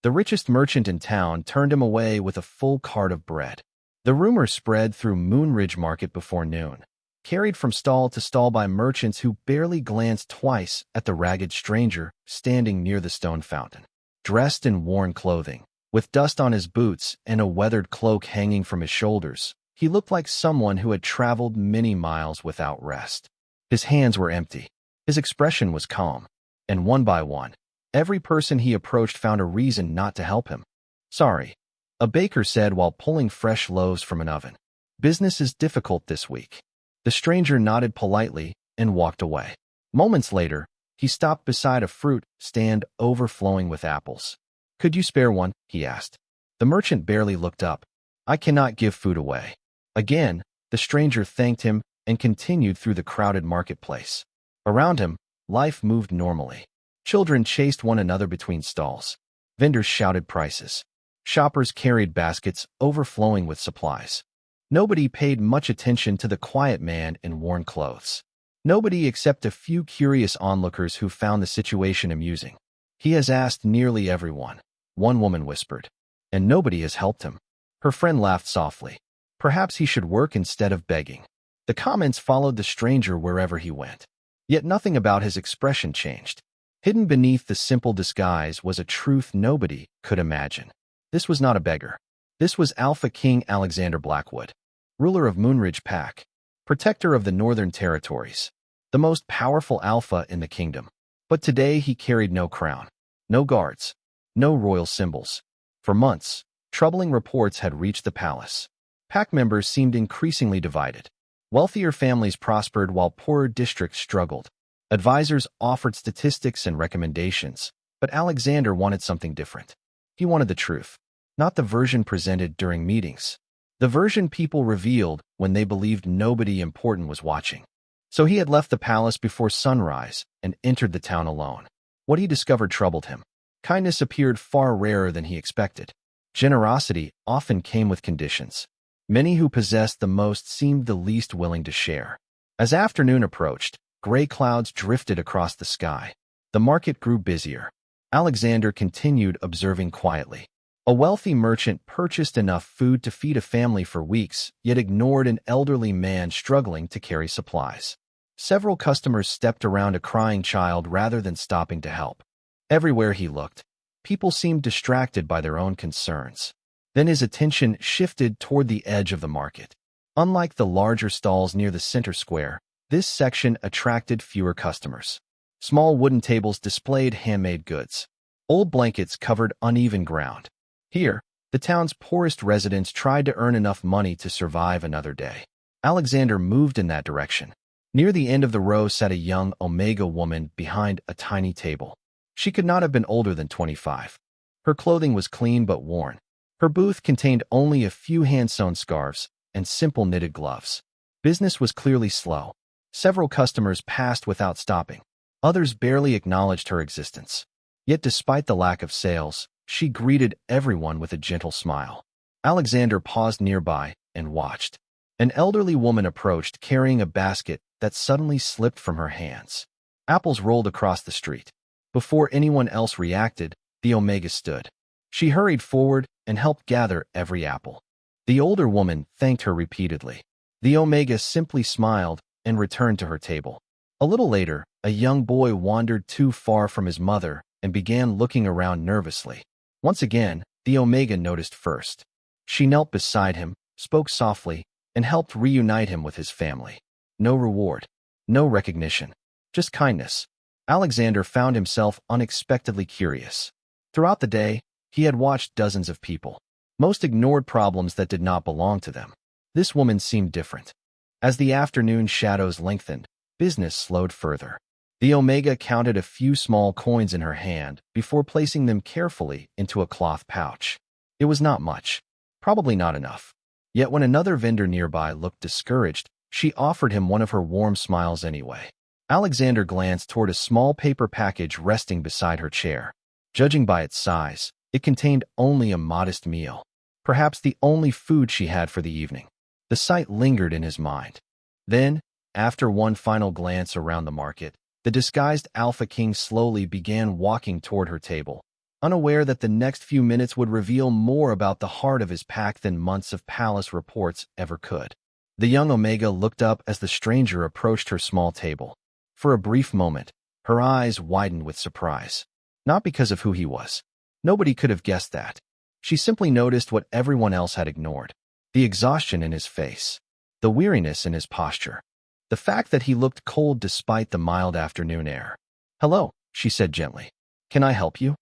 The richest merchant in town turned him away with a full cart of bread. The rumor spread through Moonridge Market before noon, carried from stall to stall by merchants who barely glanced twice at the ragged stranger standing near the stone fountain. Dressed in worn clothing, with dust on his boots and a weathered cloak hanging from his shoulders, he looked like someone who had traveled many miles without rest. His hands were empty. His expression was calm, and one by one, every person he approached found a reason not to help him. "Sorry," a baker said while pulling fresh loaves from an oven. "Business is difficult this week." The stranger nodded politely and walked away. Moments later, he stopped beside a fruit stand overflowing with apples. "Could you spare one?" he asked. The merchant barely looked up. "I cannot give food away." Again, the stranger thanked him and continued through the crowded marketplace. Around him, life moved normally. Children chased one another between stalls. Vendors shouted prices. Shoppers carried baskets overflowing with supplies. Nobody paid much attention to the quiet man in worn clothes. Nobody except a few curious onlookers who found the situation amusing. "He has asked nearly everyone," one woman whispered, "and nobody has helped him." Her friend laughed softly. "Perhaps he should work instead of begging." The comments followed the stranger wherever he went. Yet nothing about his expression changed. Hidden beneath the simple disguise was a truth nobody could imagine. This was not a beggar. This was Alpha King Alexander Blackwood, ruler of Moonridge Pack, protector of the Northern Territories, the most powerful alpha in the kingdom. But today he carried no crown, no guards, no royal symbols. For months, troubling reports had reached the palace. Pack members seemed increasingly divided. Wealthier families prospered while poorer districts struggled. Advisors offered statistics and recommendations, but Alexander wanted something different. He wanted the truth, not the version presented during meetings. The version people revealed when they believed nobody important was watching. So he had left the palace before sunrise and entered the town alone. What he discovered troubled him. Kindness appeared far rarer than he expected. Generosity often came with conditions. Many who possessed the most seemed the least willing to share. As afternoon approached, gray clouds drifted across the sky. The market grew busier. Alexander continued observing quietly. A wealthy merchant purchased enough food to feed a family for weeks, yet ignored an elderly man struggling to carry supplies. Several customers stepped around a crying child rather than stopping to help. Everywhere he looked, people seemed distracted by their own concerns. Then his attention shifted toward the edge of the market. Unlike the larger stalls near the center square, this section attracted fewer customers. Small wooden tables displayed handmade goods. Old blankets covered uneven ground. Here, the town's poorest residents tried to earn enough money to survive another day. Alexander moved in that direction. Near the end of the row sat a young Omega woman behind a tiny table. She could not have been older than 25. Her clothing was clean but worn. Her booth contained only a few hand-sewn scarves and simple knitted gloves. Business was clearly slow. Several customers passed without stopping. Others barely acknowledged her existence. Yet despite the lack of sales, she greeted everyone with a gentle smile. Alexander paused nearby and watched. An elderly woman approached carrying a basket that suddenly slipped from her hands. Apples rolled across the street. Before anyone else reacted, the Omega stood. She hurried forward and helped gather every apple. The older woman thanked her repeatedly. The Omega simply smiled and returned to her table. A little later, a young boy wandered too far from his mother and began looking around nervously. Once again, the Omega noticed first. She knelt beside him, spoke softly, and helped reunite him with his family. No reward, no recognition, just kindness. Alexander found himself unexpectedly curious. Throughout the day, he had watched dozens of people. Most ignored problems that did not belong to them. This woman seemed different. As the afternoon shadows lengthened, business slowed further. The Omega counted a few small coins in her hand before placing them carefully into a cloth pouch. It was not much, probably not enough. Yet when another vendor nearby looked discouraged, she offered him one of her warm smiles anyway. Alexander glanced toward a small paper package resting beside her chair. Judging by its size, it contained only a modest meal, perhaps the only food she had for the evening. The sight lingered in his mind. Then, after one final glance around the market, the disguised Alpha King slowly began walking toward her table. unaware that the next few minutes would reveal more about the heart of his pack than months of palace reports ever could. The young Omega looked up as the stranger approached her small table. For a brief moment, her eyes widened with surprise. Not because of who he was. Nobody could have guessed that. She simply noticed what everyone else had ignored. The exhaustion in his face. The weariness in his posture. The fact that he looked cold despite the mild afternoon air. "Hello," she said gently. "Can I help you?"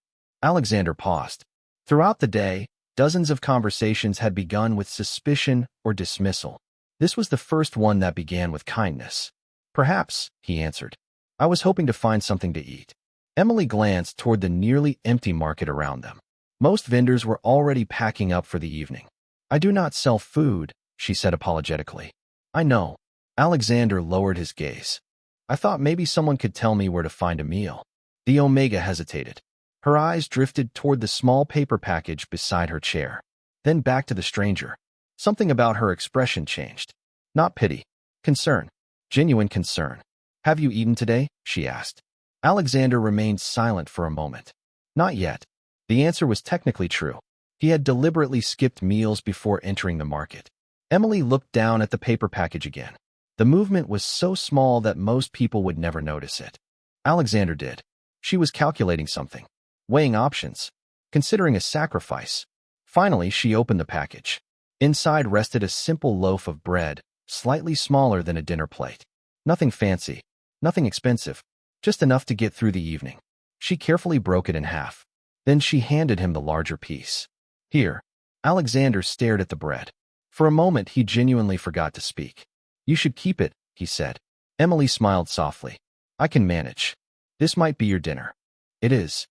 Alexander paused. Throughout the day, dozens of conversations had begun with suspicion or dismissal. This was the first one that began with kindness. "Perhaps," he answered. "I was hoping to find something to eat." Emily glanced toward the nearly empty market around them. Most vendors were already packing up for the evening. "I do not sell food," she said apologetically. "I know." Alexander lowered his gaze. "I thought maybe someone could tell me where to find a meal." The Omega hesitated. Her eyes drifted toward the small paper package beside her chair, then back to the stranger. Something about her expression changed. Not pity. Concern. Genuine concern. "Have you eaten today?" she asked. Alexander remained silent for a moment. Not yet. The answer was technically true. He had deliberately skipped meals before entering the market. Emily looked down at the paper package again. The movement was so small that most people would never notice it. Alexander did. She was calculating something. Weighing options. Considering a sacrifice. Finally, she opened the package. Inside rested a simple loaf of bread, slightly smaller than a dinner plate. Nothing fancy. Nothing expensive. Just enough to get through the evening. She carefully broke it in half. Then she handed him the larger piece. "Here." Alexander stared at the bread. For a moment, he genuinely forgot to speak. "You should keep it," he said. Emily smiled softly. "I can manage. This might be your dinner." "It is."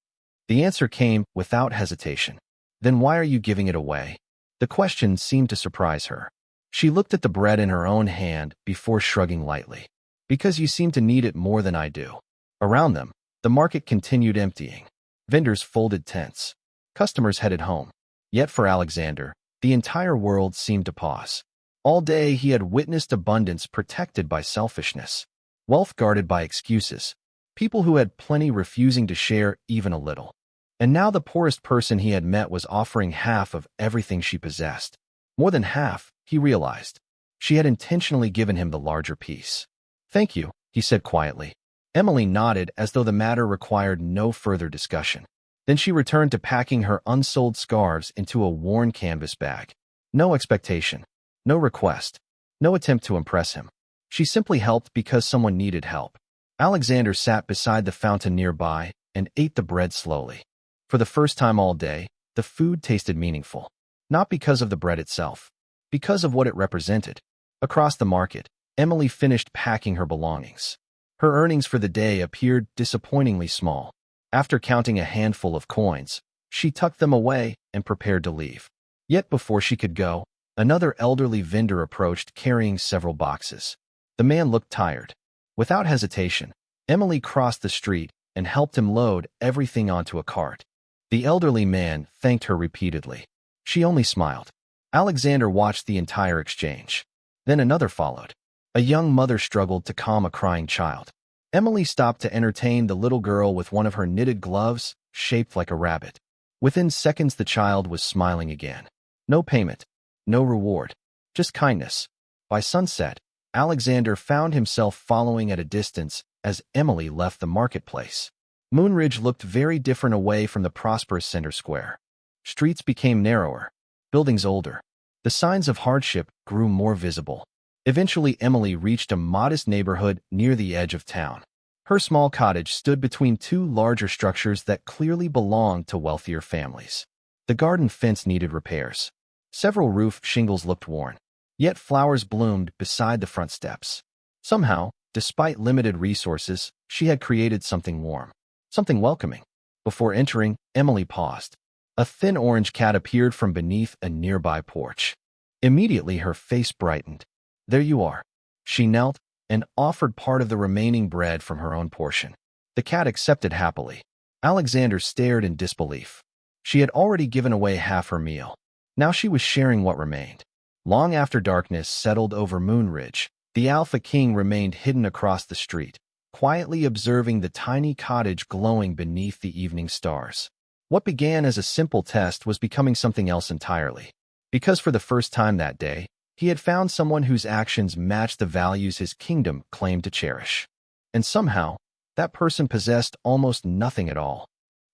The answer came without hesitation. "Then why are you giving it away?" The question seemed to surprise her. She looked at the bread in her own hand before shrugging lightly. "Because you seem to need it more than I do." Around them, the market continued emptying. Vendors folded tents. Customers headed home. Yet for Alexander, the entire world seemed to pause. All day he had witnessed abundance protected by selfishness, wealth guarded by excuses, people who had plenty refusing to share even a little. And now the poorest person he had met was offering half of everything she possessed. More than half, he realized. She had intentionally given him the larger piece. "Thank you," he said quietly. Emily nodded as though the matter required no further discussion. Then she returned to packing her unsold scarves into a worn canvas bag. No expectation, no request, no attempt to impress him. She simply helped because someone needed help. Alexander sat beside the fountain nearby and ate the bread slowly. For the first time all day, the food tasted meaningful. Not because of the bread itself, because of what it represented. Across the market, Emily finished packing her belongings. Her earnings for the day appeared disappointingly small. After counting a handful of coins, she tucked them away and prepared to leave. Yet before she could go, another elderly vendor approached carrying several boxes. The man looked tired. Without hesitation, Emily crossed the street and helped him load everything onto a cart. The elderly man thanked her repeatedly. She only smiled. Alexander watched the entire exchange. Then another followed. A young mother struggled to calm a crying child. Emily stopped to entertain the little girl with one of her knitted gloves, shaped like a rabbit. Within seconds, the child was smiling again. No payment, no reward, just kindness. By sunset, Alexander found himself following at a distance as Emily left the marketplace. Moonridge looked very different away from the prosperous center square. Streets became narrower, buildings older. The signs of hardship grew more visible. Eventually, Emily reached a modest neighborhood near the edge of town. Her small cottage stood between two larger structures that clearly belonged to wealthier families. The garden fence needed repairs. Several roof shingles looked worn. Yet flowers bloomed beside the front steps. Somehow, despite limited resources, she had created something warm, something welcoming. Before entering, Emily paused. A thin orange cat appeared from beneath a nearby porch. Immediately, her face brightened. "There you are." She knelt and offered part of the remaining bread from her own portion. The cat accepted happily. Alexander stared in disbelief. She had already given away half her meal. Now she was sharing what remained. Long after darkness settled over Moonridge, the Alpha King remained hidden across the street, quietly observing the tiny cottage glowing beneath the evening stars. What began as a simple test was becoming something else entirely. Because for the first time that day, he had found someone whose actions matched the values his kingdom claimed to cherish. And somehow, that person possessed almost nothing at all.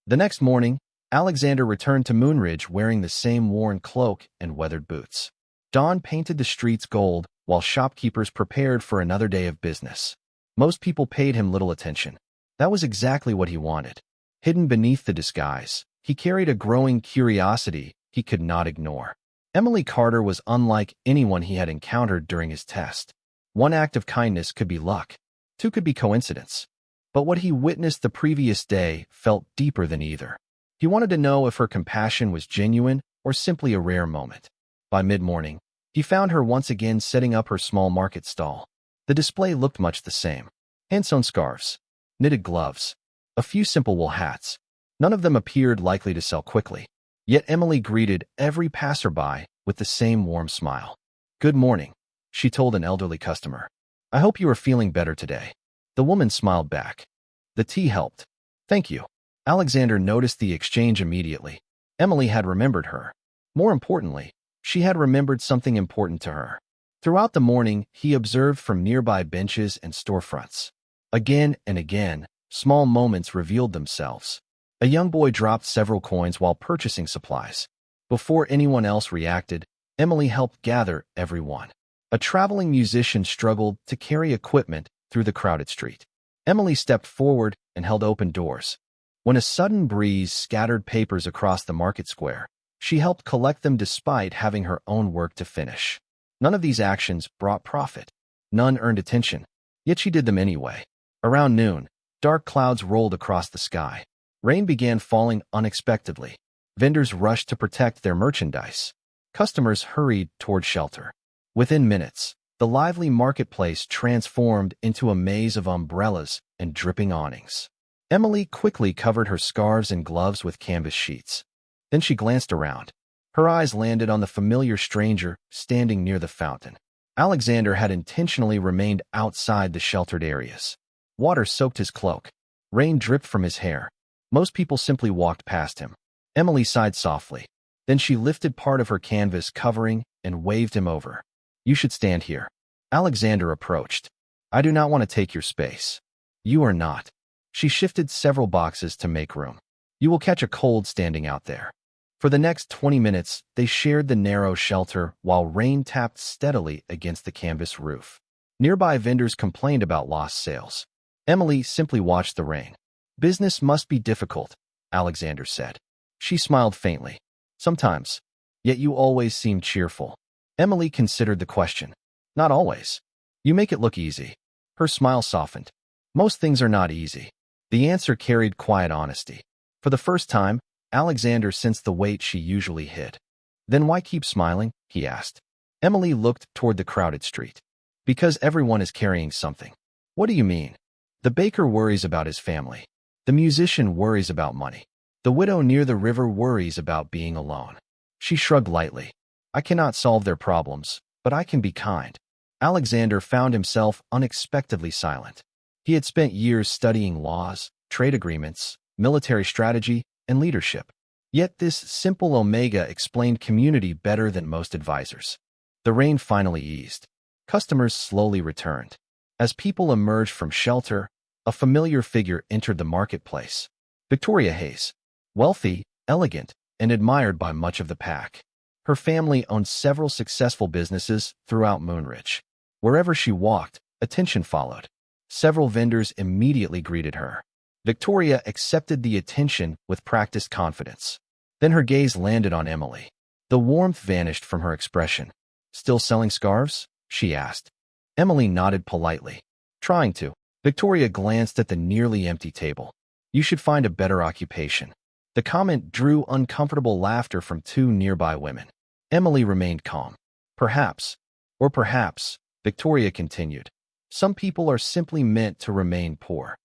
The next morning, Alexander returned to Moonridge wearing the same worn cloak and weathered boots. Dawn painted the streets gold, while shopkeepers prepared for another day of business. Most people paid him little attention. That was exactly what he wanted. Hidden beneath the disguise, he carried a growing curiosity he could not ignore. Emily Carter was unlike anyone he had encountered during his test. One act of kindness could be luck. Two could be coincidence. But what he witnessed the previous day felt deeper than either. He wanted to know if her compassion was genuine or simply a rare moment. By mid-morning, he found her once again setting up her small market stall. The display looked much the same. Hand-sewn scarves, knitted gloves, a few simple wool hats. None of them appeared likely to sell quickly. Yet Emily greeted every passerby with the same warm smile. "Good morning," she told an elderly customer. "I hope you are feeling better today." The woman smiled back. "The tea helped." "Thank you." Alexander noticed the exchange immediately. Emily had remembered her. More importantly, she had remembered something important to her. Throughout the morning, he observed from nearby benches and storefronts. Again and again, small moments revealed themselves. A young boy dropped several coins while purchasing supplies. Before anyone else reacted, Emily helped gather everyone. A traveling musician struggled to carry equipment through the crowded street. Emily stepped forward and held open doors. When a sudden breeze scattered papers across the market square, she helped collect them despite having her own work to finish. None of these actions brought profit. None earned attention. Yet she did them anyway. Around noon, dark clouds rolled across the sky. Rain began falling unexpectedly. Vendors rushed to protect their merchandise. Customers hurried toward shelter. Within minutes, the lively marketplace transformed into a maze of umbrellas and dripping awnings. Emily quickly covered her scarves and gloves with canvas sheets. Then she glanced around. Her eyes landed on the familiar stranger standing near the fountain. Alexander had intentionally remained outside the sheltered areas. Water soaked his cloak. Rain dripped from his hair. Most people simply walked past him. Emily sighed softly. Then she lifted part of her canvas covering and waved him over. "You should stand here." Alexander approached. "I do not want to take your space." "You are not." She shifted several boxes to make room. "You will catch a cold standing out there." For the next 20 minutes, they shared the narrow shelter while rain tapped steadily against the canvas roof. Nearby vendors complained about lost sales. Emily simply watched the rain. "Business must be difficult," Alexander said. She smiled faintly. "Sometimes. Yet you always seem cheerful." Emily considered the question. "Not always. You make it look easy." Her smile softened. "Most things are not easy." The answer carried quiet honesty. For the first time, Alexander sensed the weight she usually hid. "Then why keep smiling?" he asked. Emily looked toward the crowded street. "Because everyone is carrying something." "What do you mean?" "The baker worries about his family. The musician worries about money. The widow near the river worries about being alone." She shrugged lightly. "I cannot solve their problems, but I can be kind." Alexander found himself unexpectedly silent. He had spent years studying laws, trade agreements, military strategy, and leadership. Yet this simple omega explained community better than most advisors. The rain finally eased. Customers slowly returned. As people emerged from shelter, a familiar figure entered the marketplace. Victoria Hayes. Wealthy, elegant, and admired by much of the pack. Her family owned several successful businesses throughout Moonridge. Wherever she walked, attention followed. Several vendors immediately greeted her. Victoria accepted the attention with practiced confidence. Then her gaze landed on Emily. The warmth vanished from her expression. "Still selling scarves?" she asked. Emily nodded politely. "Trying to." Victoria glanced at the nearly empty table. "You should find a better occupation." The comment drew uncomfortable laughter from two nearby women. Emily remained calm. "Perhaps, or perhaps," Victoria continued. "Some people are simply meant to remain poor."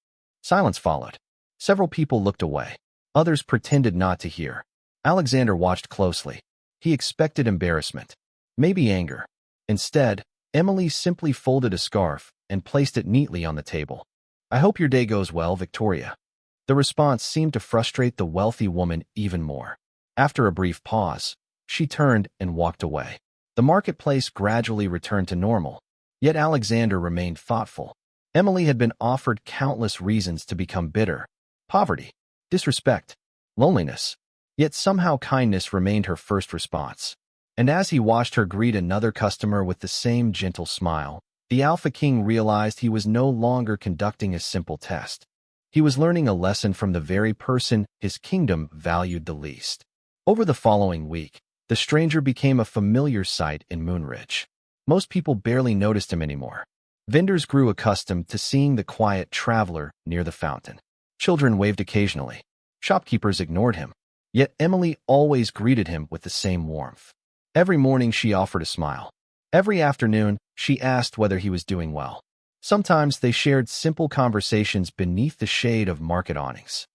Silence followed. Several people looked away. Others pretended not to hear. Alexander watched closely. He expected embarrassment, maybe anger. Instead, Emily simply folded a scarf and placed it neatly on the table. "I hope your day goes well, Victoria." The response seemed to frustrate the wealthy woman even more. After a brief pause, she turned and walked away. The marketplace gradually returned to normal, yet Alexander remained thoughtful. Emily had been offered countless reasons to become bitter: poverty, disrespect, loneliness. Yet somehow kindness remained her first response. And as he watched her greet another customer with the same gentle smile, the Alpha King realized he was no longer conducting a simple test. He was learning a lesson from the very person his kingdom valued the least. Over the following week, the stranger became a familiar sight in Moonridge. Most people barely noticed him anymore. Vendors grew accustomed to seeing the quiet traveler near the fountain. Children waved occasionally. Shopkeepers ignored him. Yet Emily always greeted him with the same warmth. Every morning she offered a smile. Every afternoon, she asked whether he was doing well. Sometimes they shared simple conversations beneath the shade of market awnings.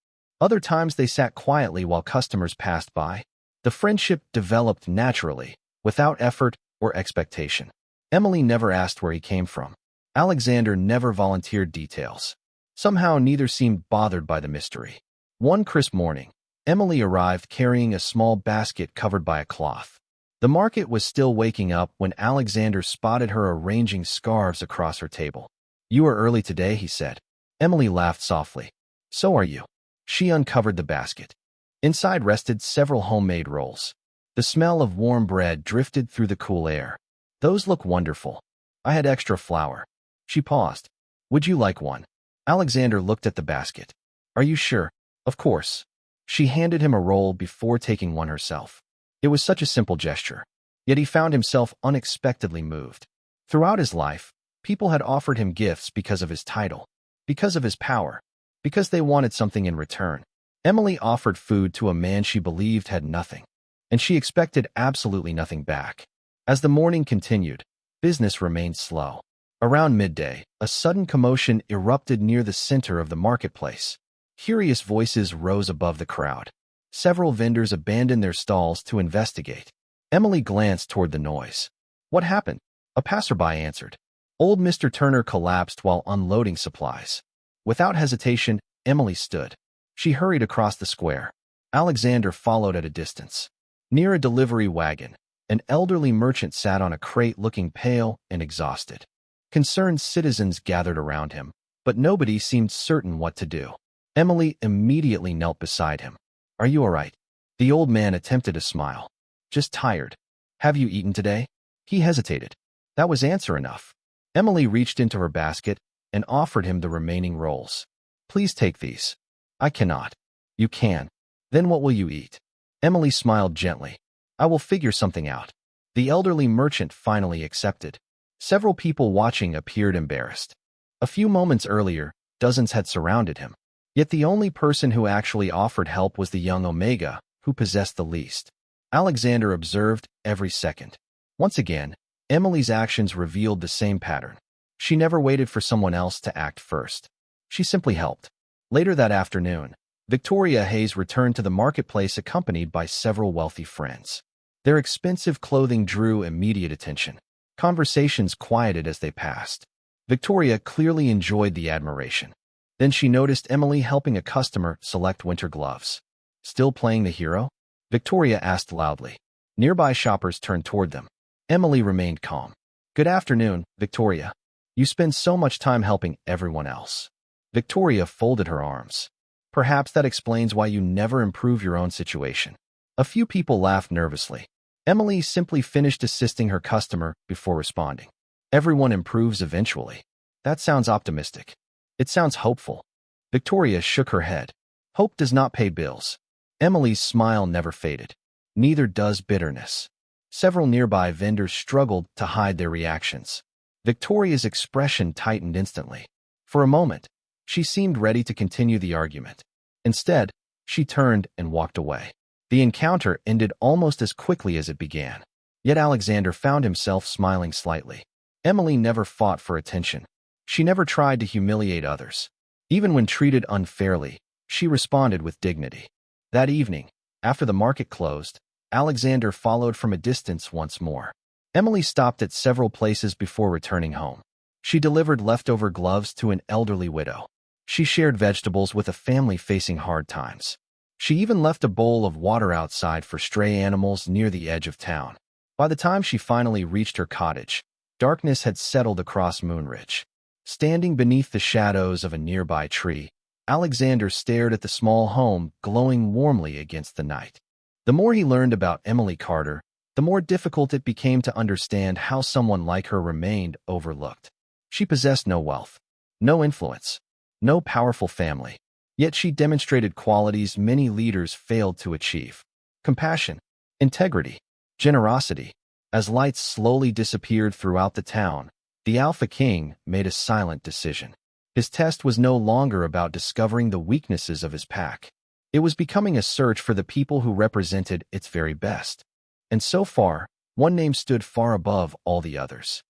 Other times they sat quietly while customers passed by. The friendship developed naturally, without effort or expectation. Emily never asked where he came from. Alexander never volunteered details. Somehow neither seemed bothered by the mystery. One crisp morning, Emily arrived carrying a small basket covered by a cloth. The market was still waking up when Alexander spotted her arranging scarves across her table. "You are early today," he said. Emily laughed softly. "So are you." She uncovered the basket. Inside rested several homemade rolls. The smell of warm bread drifted through the cool air. "Those look wonderful. I had extra flour." She paused. "Would you like one?" Alexander looked at the basket. "Are you sure?" "Of course." She handed him a roll before taking one herself. It was such a simple gesture, yet he found himself unexpectedly moved. Throughout his life, people had offered him gifts because of his title, because of his power, because they wanted something in return. Emily offered food to a man she believed had nothing, and she expected absolutely nothing back. As the morning continued, business remained slow. Around midday, a sudden commotion erupted near the center of the marketplace. Curious voices rose above the crowd. Several vendors abandoned their stalls to investigate. Emily glanced toward the noise. "What happened?" A passerby answered. "Old Mr. Turner collapsed while unloading supplies." Without hesitation, Emily stood. She hurried across the square. Alexander followed at a distance. Near a delivery wagon, an elderly merchant sat on a crate looking pale and exhausted. Concerned citizens gathered around him, but nobody seemed certain what to do. Emily immediately knelt beside him. "Are you all right?" The old man attempted a smile. "Just tired." "Have you eaten today?" He hesitated. That was answer enough. Emily reached into her basket and offered him the remaining rolls. "Please take these." "I cannot." "You can." "Then what will you eat?" Emily smiled gently. "I will figure something out." The elderly merchant finally accepted. Several people watching appeared embarrassed. A few moments earlier, dozens had surrounded him. Yet the only person who actually offered help was the young Omega, who possessed the least. Alexander observed every second. Once again, Emily's actions revealed the same pattern. She never waited for someone else to act first. She simply helped. Later that afternoon, Victoria Hayes returned to the marketplace accompanied by several wealthy friends. Their expensive clothing drew immediate attention. Conversations quieted as they passed. Victoria clearly enjoyed the admiration. Then she noticed Emily helping a customer select winter gloves. "Still playing the hero?" Victoria asked loudly. Nearby shoppers turned toward them. Emily remained calm. "Good afternoon, Victoria. You spend so much time helping everyone else." Victoria folded her arms. "Perhaps that explains why you never improve your own situation." A few people laughed nervously. Emily simply finished assisting her customer before responding. "Everyone improves eventually." That sounds optimistic. It sounds hopeful. Victoria shook her head. "Hope does not pay bills." Emily's smile never faded. Neither does bitterness. Several nearby vendors struggled to hide their reactions. Victoria's expression tightened instantly. For a moment, she seemed ready to continue the argument. Instead, she turned and walked away. The encounter ended almost as quickly as it began. Yet Alexander found himself smiling slightly. Emily never fought for attention. She never tried to humiliate others. Even when treated unfairly, she responded with dignity. That evening, after the market closed, Alexander followed from a distance once more. Emily stopped at several places before returning home. She delivered leftover gloves to an elderly widow. She shared vegetables with a family facing hard times. She even left a bowl of water outside for stray animals near the edge of town. By the time she finally reached her cottage, darkness had settled across Moonridge. Standing beneath the shadows of a nearby tree, Alexander stared at the small home glowing warmly against the night. The more he learned about Emily Carter, the more difficult it became to understand how someone like her remained overlooked. She possessed no wealth, no influence, no powerful family, yet she demonstrated qualities many leaders failed to achieve: compassion, integrity, generosity. As lights slowly disappeared throughout the town, the Alpha King made a silent decision. His test was no longer about discovering the weaknesses of his pack. It was becoming a search for the people who represented its very best. And so far, one name stood far above all the others.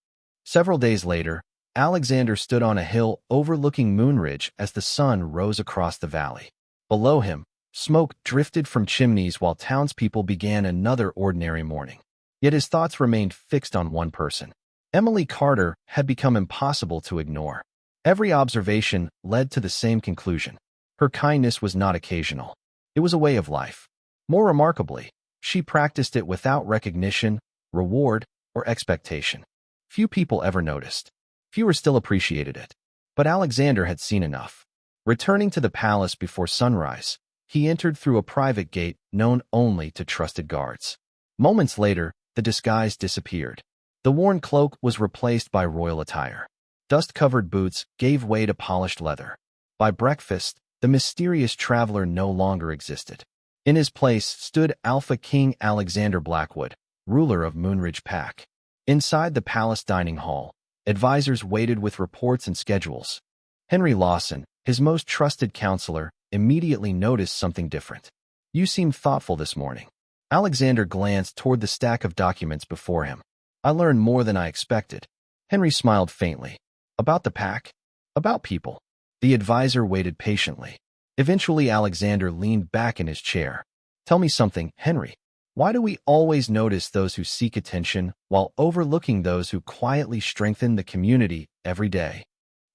Several days later, Alexander stood on a hill overlooking Moonridge as the sun rose across the valley. Below him, smoke drifted from chimneys while townspeople began another ordinary morning. Yet his thoughts remained fixed on one person. Emily Carter had become impossible to ignore. Every observation led to the same conclusion. Her kindness was not occasional. It was a way of life. More remarkably, she practiced it without recognition, reward, or expectation. Few people ever noticed. Fewer still appreciated it. But Alexander had seen enough. Returning to the palace before sunrise, he entered through a private gate known only to trusted guards. Moments later, the disguise disappeared. The worn cloak was replaced by royal attire. Dust-covered boots gave way to polished leather. By breakfast, the mysterious traveler no longer existed. In his place stood Alpha King Alexander Blackwood, ruler of Moonridge Pack. Inside the palace dining hall, advisors waited with reports and schedules. Henry Lawson, his most trusted counselor, immediately noticed something different. "You seem thoughtful this morning." Alexander glanced toward the stack of documents before him. "I learned more than I expected." Henry smiled faintly. "About the pack? About people?" The advisor waited patiently. Eventually, Alexander leaned back in his chair. "Tell me something, Henry. Why do we always notice those who seek attention while overlooking those who quietly strengthen the community every day?"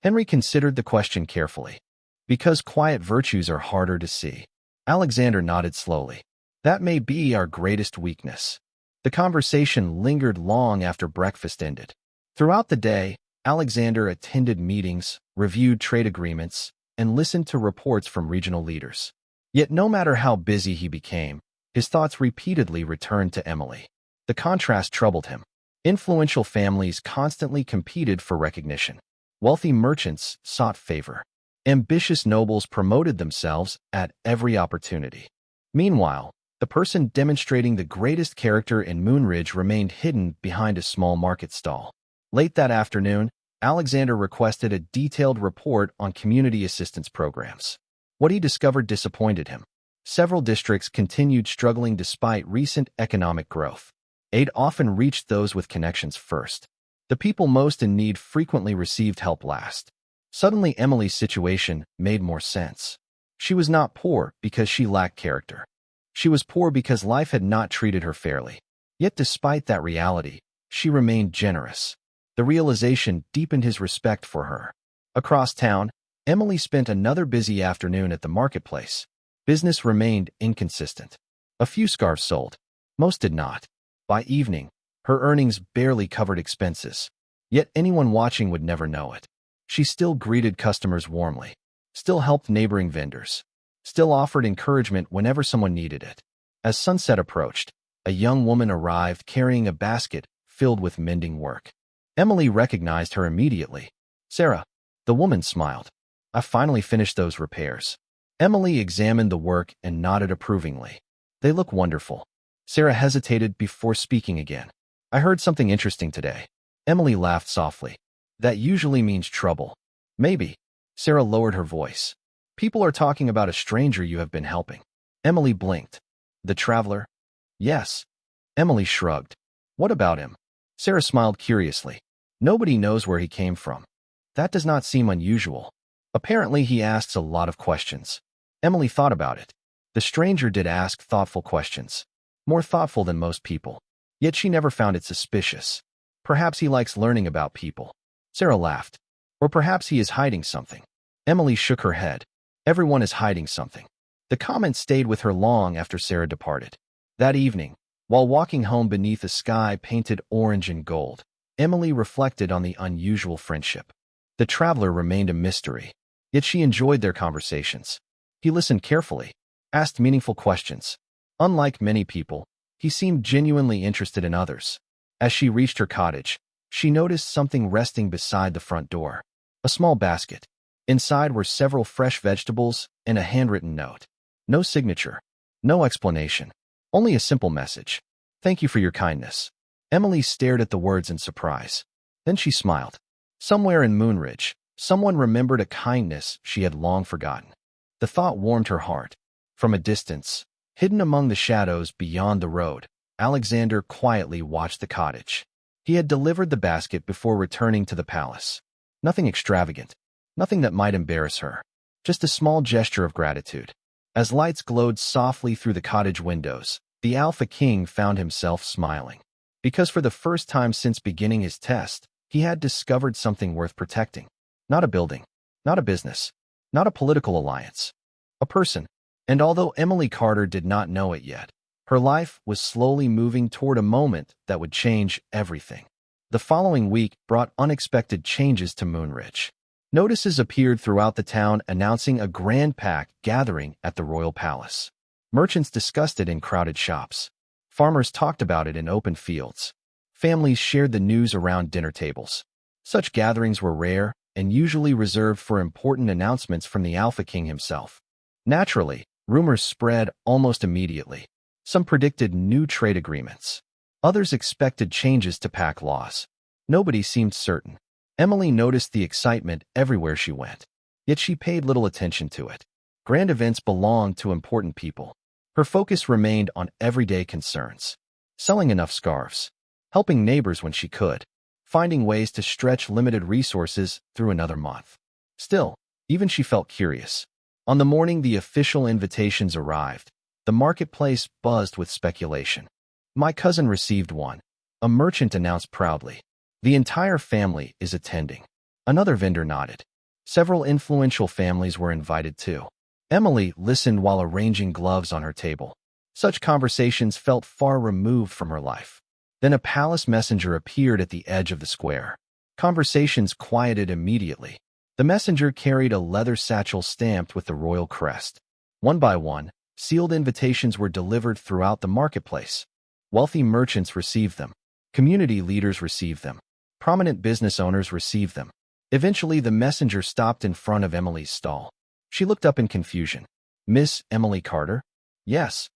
Henry considered the question carefully. "Because quiet virtues are harder to see." Alexander nodded slowly. "That may be our greatest weakness." The conversation lingered long after breakfast ended. Throughout the day, Alexander attended meetings, reviewed trade agreements, and listened to reports from regional leaders. Yet no matter how busy he became, his thoughts repeatedly returned to Emily. The contrast troubled him. Influential families constantly competed for recognition. Wealthy merchants sought favor. Ambitious nobles promoted themselves at every opportunity. Meanwhile, the person demonstrating the greatest character in Moonridge remained hidden behind a small market stall. Late that afternoon, Alexander requested a detailed report on community assistance programs. What he discovered disappointed him. Several districts continued struggling despite recent economic growth. Aid often reached those with connections first. The people most in need frequently received help last. Suddenly, Emily's situation made more sense. She was not poor because she lacked character. She was poor because life had not treated her fairly. Yet despite that reality, she remained generous. The realization deepened his respect for her. Across town, Emily spent another busy afternoon at the marketplace. Business remained inconsistent. A few scarves sold. Most did not. By evening, her earnings barely covered expenses. Yet anyone watching would never know it. She still greeted customers warmly, still helped neighboring vendors, still offered encouragement whenever someone needed it. As sunset approached, a young woman arrived carrying a basket filled with mending work. Emily recognized her immediately. "Sarah." The woman smiled. "I finally finished those repairs." Emily examined the work and nodded approvingly. "They look wonderful." Sarah hesitated before speaking again. "I heard something interesting today." Emily laughed softly. "That usually means trouble." "Maybe." Sarah lowered her voice. "People are talking about a stranger you have been helping." Emily blinked. "The traveler?" "Yes." Emily shrugged. "What about him?" Sarah smiled curiously. "Nobody knows where he came from." "That does not seem unusual." "Apparently he asks a lot of questions." Emily thought about it. The stranger did ask thoughtful questions. More thoughtful than most people. Yet she never found it suspicious. Perhaps he likes learning about people. Sarah laughed. Or perhaps he is hiding something. Emily shook her head. Everyone is hiding something. The comment stayed with her long after Sarah departed. That evening, while walking home beneath a sky painted orange and gold, Emily reflected on the unusual friendship. The traveler remained a mystery, yet she enjoyed their conversations. He listened carefully, asked meaningful questions. Unlike many people, he seemed genuinely interested in others. As she reached her cottage, she noticed something resting beside the front door. A small basket. Inside were several fresh vegetables and a handwritten note. No signature, no explanation, only a simple message. Thank you for your kindness. Emily stared at the words in surprise. Then she smiled. Somewhere in Moonridge, someone remembered a kindness she had long forgotten. The thought warmed her heart. From a distance, hidden among the shadows beyond the road, Alexander quietly watched the cottage. He had delivered the basket before returning to the palace. Nothing extravagant, nothing that might embarrass her, just a small gesture of gratitude. As lights glowed softly through the cottage windows, the Alpha King found himself smiling. Because for the first time since beginning his test, he had discovered something worth protecting. Not a building, not a business, not a political alliance. A person. And although Emily Carter did not know it yet, her life was slowly moving toward a moment that would change everything. The following week brought unexpected changes to Moonridge. Notices appeared throughout the town announcing a grand pack gathering at the royal palace. Merchants discussed it in crowded shops. Farmers talked about it in open fields. Families shared the news around dinner tables. Such gatherings were rare and usually reserved for important announcements from the Alpha King himself. Naturally, rumors spread almost immediately. Some predicted new trade agreements. Others expected changes to pack laws. Nobody seemed certain. Emily noticed the excitement everywhere she went, yet she paid little attention to it. Grand events belonged to important people. Her focus remained on everyday concerns. Selling enough scarves, helping neighbors when she could, finding ways to stretch limited resources through another month. Still, even she felt curious. On the morning the official invitations arrived, the marketplace buzzed with speculation. My cousin received one, a merchant announced proudly. The entire family is attending. Another vendor nodded. Several influential families were invited too. Emily listened while arranging gloves on her table. Such conversations felt far removed from her life. Then a palace messenger appeared at the edge of the square. Conversations quieted immediately. The messenger carried a leather satchel stamped with the royal crest. One by one, sealed invitations were delivered throughout the marketplace. Wealthy merchants received them. Community leaders received them. Prominent business owners received them. Eventually, the messenger stopped in front of Emily's stall. She looked up in confusion. Miss Emily Carter? Yes.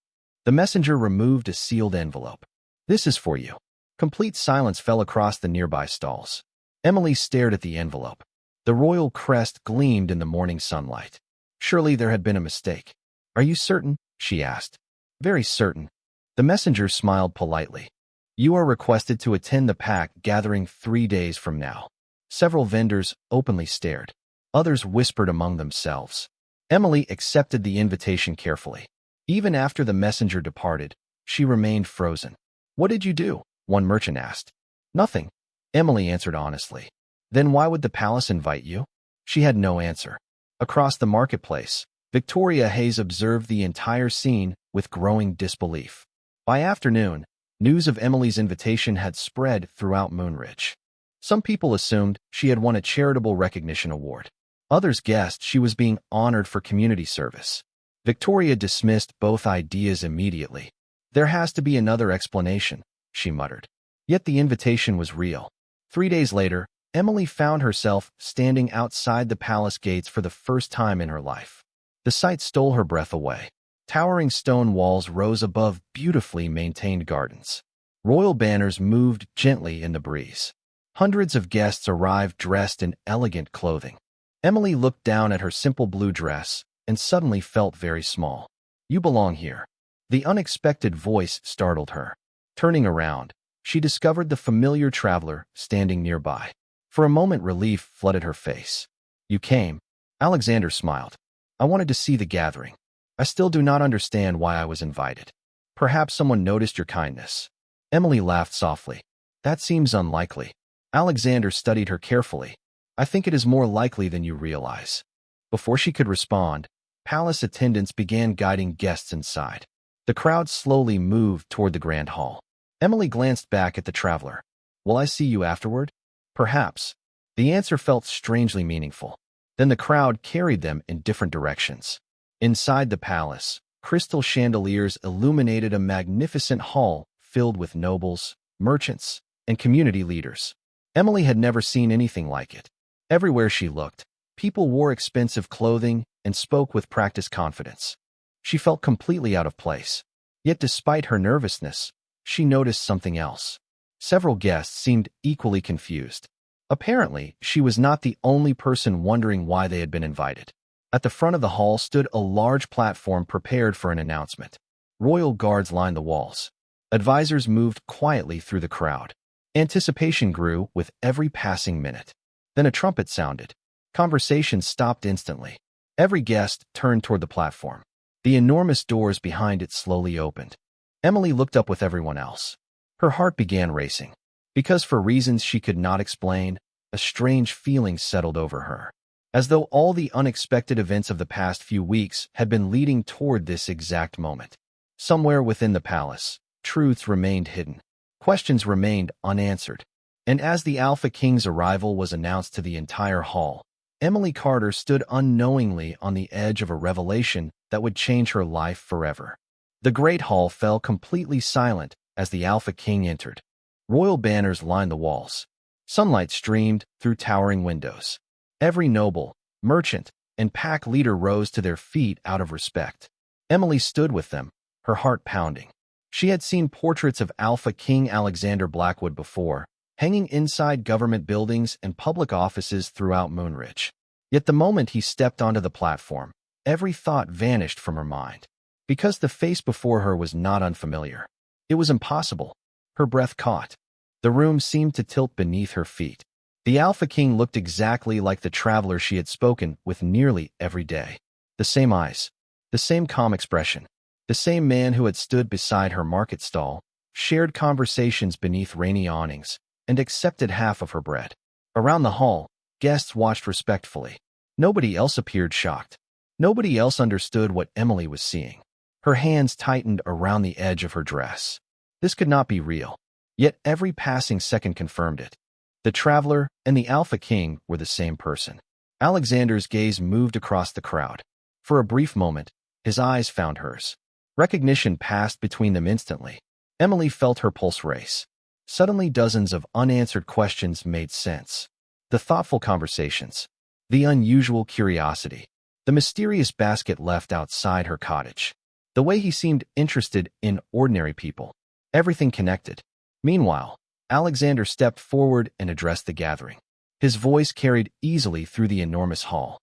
The messenger removed a sealed envelope. This is for you. Complete silence fell across the nearby stalls. Emily stared at the envelope. The royal crest gleamed in the morning sunlight. Surely there had been a mistake. Are you certain? She asked. Very certain. The messenger smiled politely. You are requested to attend the pack gathering 3 days from now. Several vendors openly stared. Others whispered among themselves. Emily accepted the invitation carefully. Even after the messenger departed, she remained frozen. What did you do? One merchant asked. Nothing, Emily answered honestly. Then why would the palace invite you? She had no answer. Across the marketplace, Victoria Hayes observed the entire scene with growing disbelief. By afternoon, news of Emily's invitation had spread throughout Moonridge. Some people assumed she had won a charitable recognition award. Others guessed she was being honored for community service. Victoria dismissed both ideas immediately. There has to be another explanation, she muttered. Yet the invitation was real. 3 days later, Emily found herself standing outside the palace gates for the first time in her life. The sight stole her breath away. Towering stone walls rose above beautifully maintained gardens. Royal banners moved gently in the breeze. Hundreds of guests arrived dressed in elegant clothing. Emily looked down at her simple blue dress and suddenly felt very small. You belong here. The unexpected voice startled her. Turning around, she discovered the familiar traveler standing nearby. For a moment, relief flooded her face. You came. Alexander smiled. I wanted to see the gathering. I still do not understand why I was invited. Perhaps someone noticed your kindness. Emily laughed softly. That seems unlikely. Alexander studied her carefully. I think it is more likely than you realize. Before she could respond, palace attendants began guiding guests inside. The crowd slowly moved toward the grand hall. Emily glanced back at the traveler. "Will I see you afterward?" "Perhaps." The answer felt strangely meaningful. Then the crowd carried them in different directions. Inside the palace, crystal chandeliers illuminated a magnificent hall filled with nobles, merchants, and community leaders. Emily had never seen anything like it. Everywhere she looked, people wore expensive clothing and spoke with practiced confidence. She felt completely out of place. Yet despite her nervousness, she noticed something else. Several guests seemed equally confused. Apparently, she was not the only person wondering why they had been invited. At the front of the hall stood a large platform prepared for an announcement. Royal guards lined the walls. Advisors moved quietly through the crowd. Anticipation grew with every passing minute. Then a trumpet sounded. Conversation stopped instantly. Every guest turned toward the platform. The enormous doors behind it slowly opened. Emily looked up with everyone else. Her heart began racing. Because for reasons she could not explain, a strange feeling settled over her. As though all the unexpected events of the past few weeks had been leading toward this exact moment. Somewhere within the palace, truths remained hidden. Questions remained unanswered. And as the Alpha King's arrival was announced to the entire hall, Emily Carter stood unknowingly on the edge of a revelation that would change her life forever. The great hall fell completely silent as the Alpha King entered. Royal banners lined the walls. Sunlight streamed through towering windows. Every noble, merchant, and pack leader rose to their feet out of respect. Emily stood with them, her heart pounding. She had seen portraits of Alpha King Alexander Blackwood before, hanging inside government buildings and public offices throughout Moonridge. Yet the moment he stepped onto the platform, every thought vanished from her mind. Because the face before her was not unfamiliar. It was impossible. Her breath caught. The room seemed to tilt beneath her feet. The Alpha King looked exactly like the traveler she had spoken with nearly every day. The same eyes, the same calm expression, the same man who had stood beside her market stall, shared conversations beneath rainy awnings, and accepted half of her bread. Around the hall, guests watched respectfully. Nobody else appeared shocked. Nobody else understood what Emily was seeing. Her hands tightened around the edge of her dress. This could not be real. Yet every passing second confirmed it. The traveler and the Alpha King were the same person. Alexander's gaze moved across the crowd. For a brief moment, his eyes found hers. Recognition passed between them instantly. Emily felt her pulse race. Suddenly dozens of unanswered questions made sense. The thoughtful conversations. The unusual curiosity. The mysterious basket left outside her cottage. The way he seemed interested in ordinary people. Everything connected. Meanwhile, Alexander stepped forward and addressed the gathering. His voice carried easily through the enormous hall.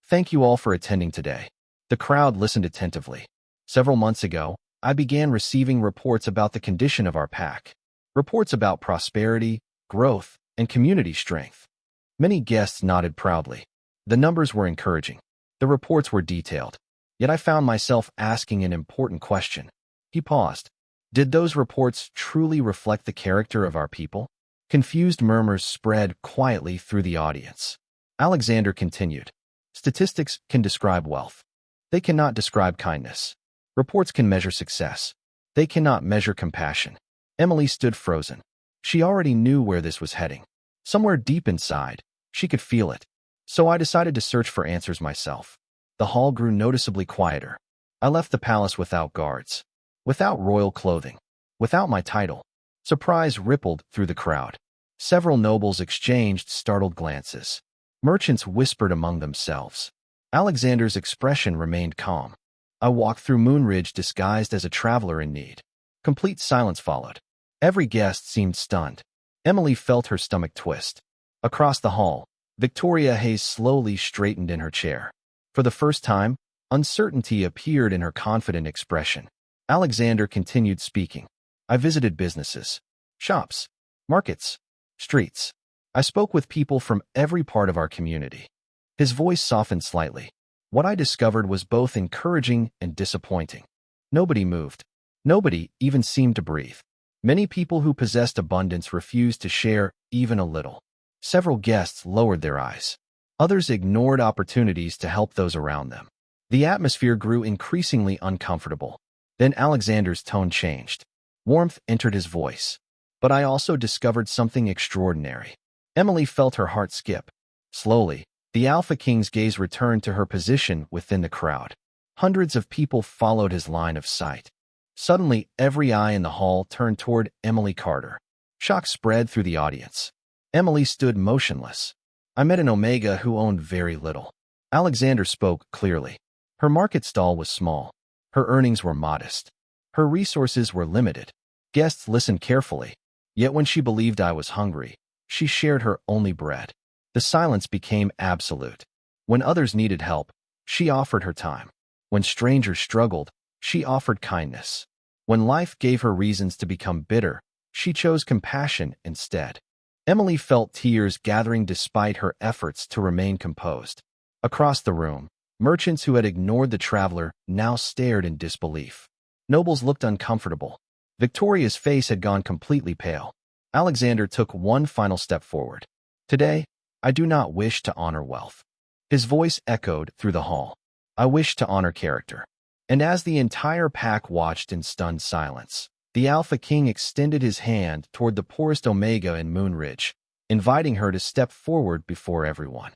"Thank you all for attending today." The crowd listened attentively. "Several months ago, I began receiving reports about the condition of our pack. Reports about prosperity, growth, and community strength." Many guests nodded proudly. The numbers were encouraging. The reports were detailed. Yet I found myself asking an important question. He paused. Did those reports truly reflect the character of our people? Confused murmurs spread quietly through the audience. Alexander continued. Statistics can describe wealth. They cannot describe kindness. Reports can measure success. They cannot measure compassion. Emily stood frozen. She already knew where this was heading. Somewhere deep inside, she could feel it. So I decided to search for answers myself. The hall grew noticeably quieter. I left the palace without guards. Without royal clothing. Without my title. Surprise rippled through the crowd. Several nobles exchanged startled glances. Merchants whispered among themselves. Alexander's expression remained calm. I walked through Moonridge disguised as a traveler in need. Complete silence followed. Every guest seemed stunned. Emily felt her stomach twist. Across the hall, Victoria Hayes slowly straightened in her chair. For the first time, uncertainty appeared in her confident expression. Alexander continued speaking. I visited businesses, shops, markets, streets. I spoke with people from every part of our community. His voice softened slightly. What I discovered was both encouraging and disappointing. Nobody moved. Nobody even seemed to breathe. Many people who possessed abundance refused to share even a little. Several guests lowered their eyes. Others ignored opportunities to help those around them. The atmosphere grew increasingly uncomfortable. Then Alexander's tone changed. Warmth entered his voice. But I also discovered something extraordinary. Emily felt her heart skip. Slowly, the Alpha King's gaze returned to her position within the crowd. Hundreds of people followed his line of sight. Suddenly, every eye in the hall turned toward Emily Carter. Shock spread through the audience. Emily stood motionless. I met an Omega who owned very little. Alexander spoke clearly. Her market stall was small. Her earnings were modest. Her resources were limited. Guests listened carefully. Yet when she believed I was hungry, she shared her only bread. The silence became absolute. When others needed help, she offered her time. When strangers struggled, she offered kindness. When life gave her reasons to become bitter, she chose compassion instead. Emily felt tears gathering despite her efforts to remain composed. Across the room, merchants who had ignored the traveler now stared in disbelief. Nobles looked uncomfortable. Victoria's face had gone completely pale. Alexander took one final step forward. Today, I do not wish to honor wealth. His voice echoed through the hall. I wish to honor character. And as the entire pack watched in stunned silence, the Alpha King extended his hand toward the poorest Omega in Moonridge, inviting her to step forward before everyone.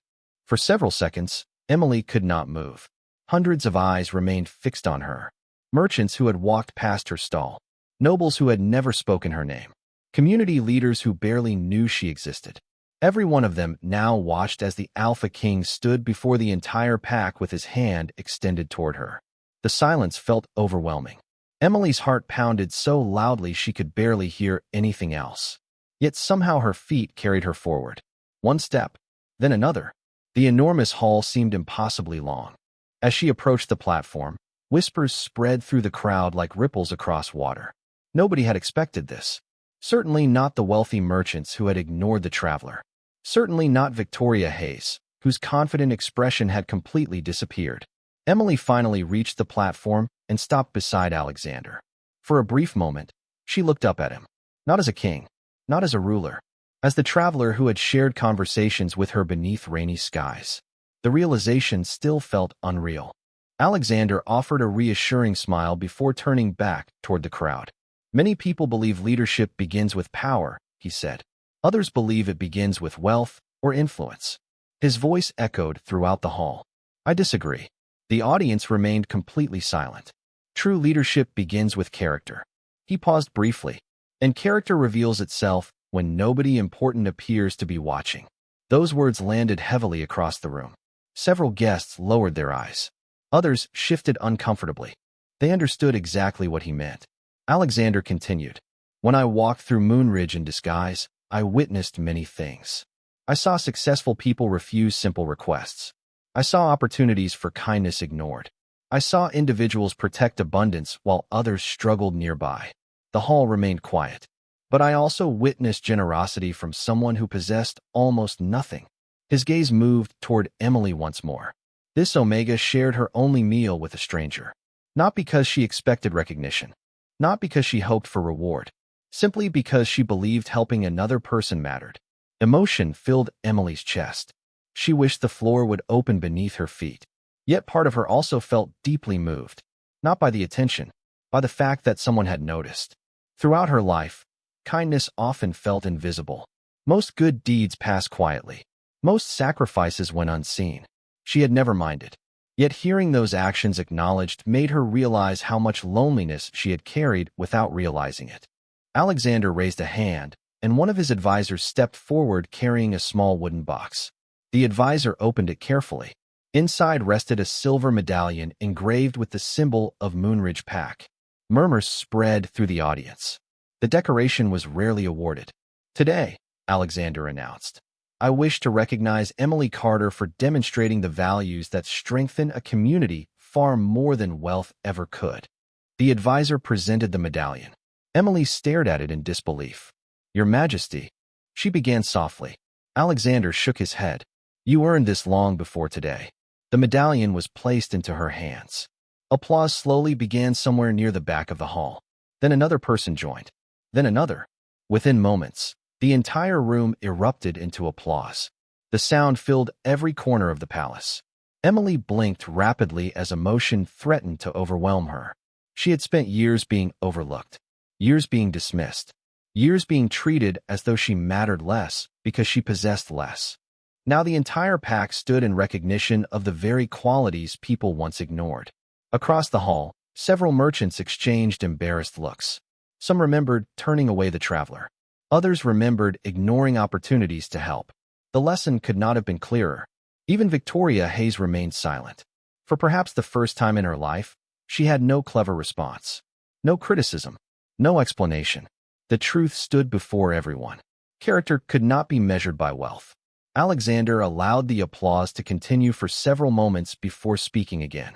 For several seconds, Emily could not move. Hundreds of eyes remained fixed on her. Merchants who had walked past her stall. Nobles who had never spoken her name. Community leaders who barely knew she existed. Every one of them now watched as the Alpha King stood before the entire pack with his hand extended toward her. The silence felt overwhelming. Emily's heart pounded so loudly she could barely hear anything else. Yet somehow her feet carried her forward. One step, then another. The enormous hall seemed impossibly long. As she approached the platform, whispers spread through the crowd like ripples across water. Nobody had expected this. Certainly not the wealthy merchants who had ignored the traveler. Certainly not Victoria Hayes, whose confident expression had completely disappeared. Emily finally reached the platform and stopped beside Alexander. For a brief moment, she looked up at him. Not as a king, not as a ruler, as the traveler who had shared conversations with her beneath rainy skies. The realization still felt unreal. Alexander offered a reassuring smile before turning back toward the crowd. Many people believe leadership begins with power, he said. Others believe it begins with wealth or influence. His voice echoed throughout the hall. I disagree. The audience remained completely silent. True leadership begins with character. He paused briefly. And character reveals itself when nobody important appears to be watching. Those words landed heavily across the room. Several guests lowered their eyes. Others shifted uncomfortably. They understood exactly what he meant. Alexander continued. When I walked through Moonridge in disguise, I witnessed many things. I saw successful people refuse simple requests. I saw opportunities for kindness ignored. I saw individuals protect abundance while others struggled nearby. The hall remained quiet. But I also witnessed generosity from someone who possessed almost nothing. His gaze moved toward Emily once more. This Omega shared her only meal with a stranger. Not because she expected recognition. Not because she hoped for reward. Simply because she believed helping another person mattered. Emotion filled Emily's chest. She wished the floor would open beneath her feet. Yet part of her also felt deeply moved. Not by the attention, by the fact that someone had noticed. Throughout her life, kindness often felt invisible. Most good deeds passed quietly. Most sacrifices went unseen. She had never minded. Yet hearing those actions acknowledged made her realize how much loneliness she had carried without realizing it. Alexander raised a hand, and one of his advisors stepped forward carrying a small wooden box. The advisor opened it carefully. Inside rested a silver medallion engraved with the symbol of Moonridge Pack. Murmurs spread through the audience. The decoration was rarely awarded. Today, Alexander announced, I wish to recognize Emily Carter for demonstrating the values that strengthen a community far more than wealth ever could. The advisor presented the medallion. Emily stared at it in disbelief. Your Majesty, she began softly. Alexander shook his head. You earned this long before today. The medallion was placed into her hands. Applause slowly began somewhere near the back of the hall. Then another person joined. Then another. Within moments, the entire room erupted into applause. The sound filled every corner of the palace. Emily blinked rapidly as emotion threatened to overwhelm her. She had spent years being overlooked, years being dismissed, years being treated as though she mattered less because she possessed less. Now the entire pack stood in recognition of the very qualities people once ignored. Across the hall, several merchants exchanged embarrassed looks. Some remembered turning away the traveler. Others remembered ignoring opportunities to help. The lesson could not have been clearer. Even Victoria Hayes remained silent. For perhaps the first time in her life, she had no clever response. No criticism. No explanation. The truth stood before everyone. Character could not be measured by wealth. Alexander allowed the applause to continue for several moments before speaking again.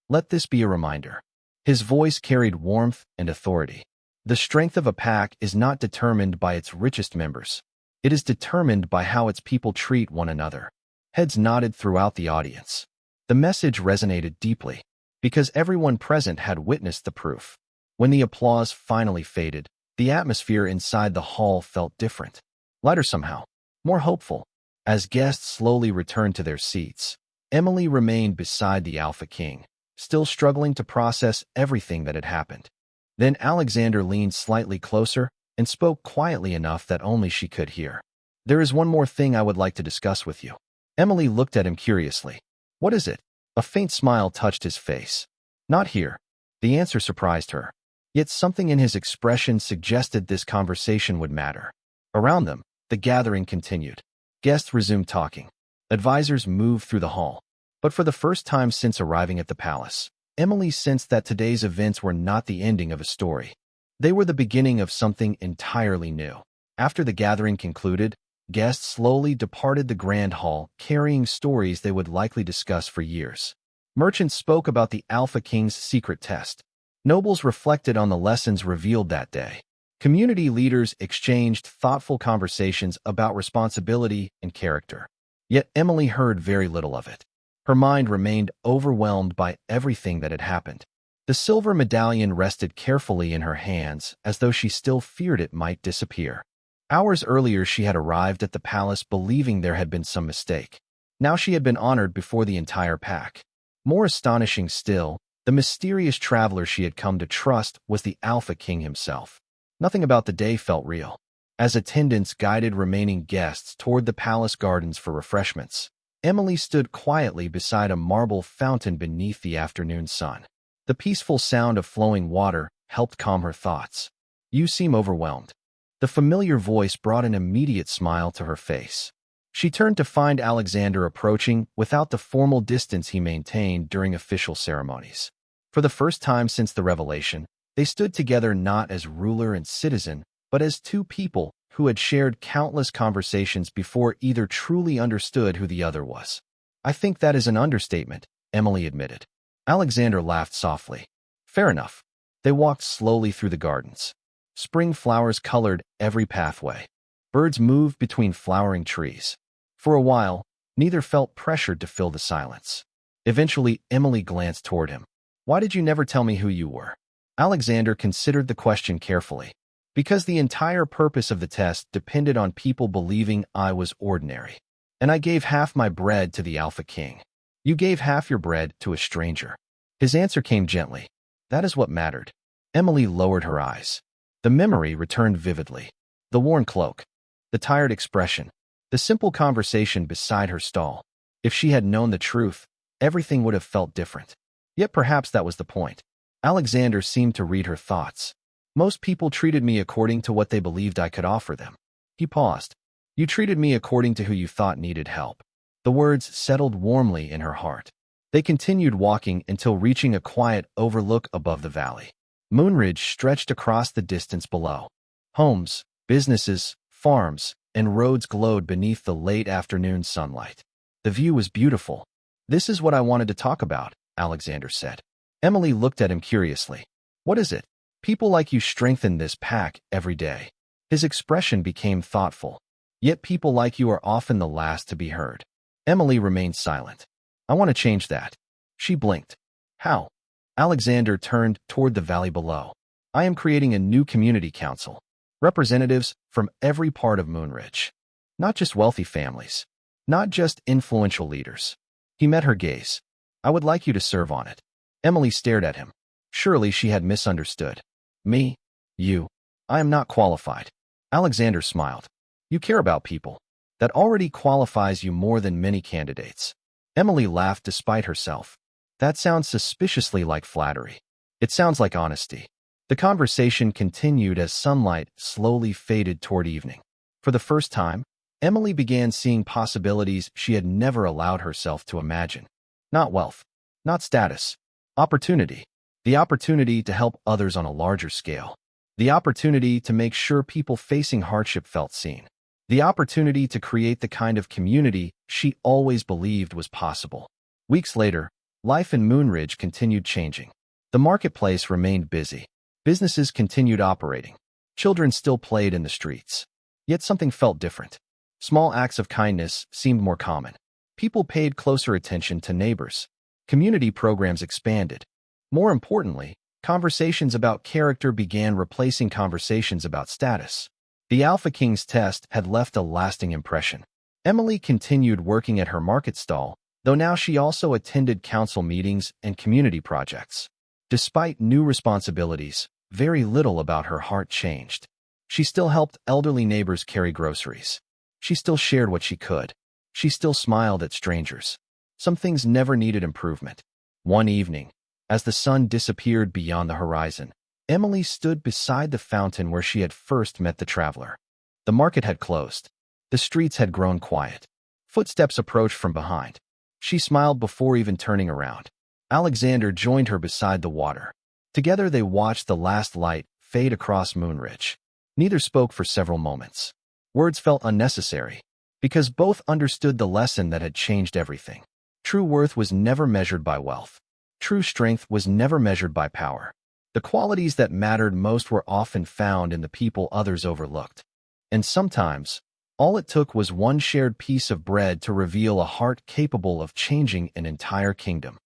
Let this be a reminder. His voice carried warmth and authority. The strength of a pack is not determined by its richest members. It is determined by how its people treat one another. Heads nodded throughout the audience. The message resonated deeply, because everyone present had witnessed the proof. When the applause finally faded, the atmosphere inside the hall felt different. Lighter somehow. More hopeful. As guests slowly returned to their seats, Emily remained beside the Alpha King, still struggling to process everything that had happened. Then Alexander leaned slightly closer and spoke quietly enough that only she could hear. "There is one more thing I would like to discuss with you." Emily looked at him curiously. "What is it?" A faint smile touched his face. "Not here." The answer surprised her. Yet something in his expression suggested this conversation would matter. Around them, the gathering continued. Guests resumed talking. Advisors moved through the hall. But for the first time since arriving at the palace, Emily sensed that today's events were not the ending of a story. They were the beginning of something entirely new. After the gathering concluded, guests slowly departed the grand hall, carrying stories they would likely discuss for years. Merchants spoke about the Alpha King's secret test. Nobles reflected on the lessons revealed that day. Community leaders exchanged thoughtful conversations about responsibility and character. Yet Emily heard very little of it. Her mind remained overwhelmed by everything that had happened. The silver medallion rested carefully in her hands, as though she still feared it might disappear. Hours earlier she had arrived at the palace believing there had been some mistake. Now she had been honored before the entire pack. More astonishing still, the mysterious traveler she had come to trust was the Alpha King himself. Nothing about the day felt real. As attendants guided remaining guests toward the palace gardens for refreshments, Emily stood quietly beside a marble fountain beneath the afternoon sun. The peaceful sound of flowing water helped calm her thoughts. "You seem overwhelmed." The familiar voice brought an immediate smile to her face. She turned to find Alexander approaching without the formal distance he maintained during official ceremonies. For the first time since the revelation, they stood together not as ruler and citizen, but as two people who had shared countless conversations before either truly understood who the other was. "I think that is an understatement," Emily admitted. Alexander laughed softly. "Fair enough." They walked slowly through the gardens. Spring flowers colored every pathway. Birds moved between flowering trees. For a while, neither felt pressured to fill the silence. Eventually, Emily glanced toward him. "Why did you never tell me who you were?" Alexander considered the question carefully. "Because the entire purpose of the test depended on people believing I was ordinary. And I gave half my bread to the Alpha King. You gave half your bread to a stranger." His answer came gently. "That is what mattered." Emily lowered her eyes. The memory returned vividly. The worn cloak, the tired expression, the simple conversation beside her stall. If she had known the truth, everything would have felt different. Yet perhaps that was the point. Alexander seemed to read her thoughts. "Most people treated me according to what they believed I could offer them." He paused. "You treated me according to who you thought needed help." The words settled warmly in her heart. They continued walking until reaching a quiet overlook above the valley. Moonridge stretched across the distance below. Homes, businesses, farms, and roads glowed beneath the late afternoon sunlight. The view was beautiful. "This is what I wanted to talk about," Alexander said. Emily looked at him curiously. "What is it?" "People like you strengthen this pack every day." His expression became thoughtful. "Yet people like you are often the last to be heard." Emily remained silent. "I want to change that." She blinked. "How?" Alexander turned toward the valley below. "I am creating a new community council. Representatives from every part of Moonridge. Not just wealthy families. not just influential leaders. He met her gaze. I would like you to serve on it. Emily stared at him. Surely she had misunderstood. Me? You? I am not qualified. Alexander smiled. You care about people. That already qualifies you more than many candidates. Emily laughed despite herself. That sounds suspiciously like flattery. It sounds like honesty. The conversation continued as sunlight slowly faded toward evening. For the first time, Emily began seeing possibilities she had never allowed herself to imagine. Not wealth, not status, opportunity. The opportunity to help others on a larger scale. The opportunity to make sure people facing hardship felt seen. The opportunity to create the kind of community she always believed was possible. Weeks later, life in Moonridge continued changing. The marketplace remained busy. Businesses continued operating. Children still played in the streets. Yet something felt different. Small acts of kindness seemed more common. People paid closer attention to neighbors. Community programs expanded. More importantly, conversations about character began replacing conversations about status. The Alpha King's test had left a lasting impression. Emily continued working at her market stall, though now she also attended council meetings and community projects. Despite new responsibilities, very little about her heart changed. She still helped elderly neighbors carry groceries. She still shared what she could. She still smiled at strangers. Some things never needed improvement. One evening, as the sun disappeared beyond the horizon, Emily stood beside the fountain where she had first met the traveler. The market had closed. The streets had grown quiet. Footsteps approached from behind. She smiled before even turning around. Alexander joined her beside the water. Together they watched the last light fade across Moonridge. Neither spoke for several moments. Words felt unnecessary, because both understood the lesson that had changed everything. True worth was never measured by wealth. True strength was never measured by power. The qualities that mattered most were often found in the people others overlooked. And sometimes, all it took was one shared piece of bread to reveal a heart capable of changing an entire kingdom.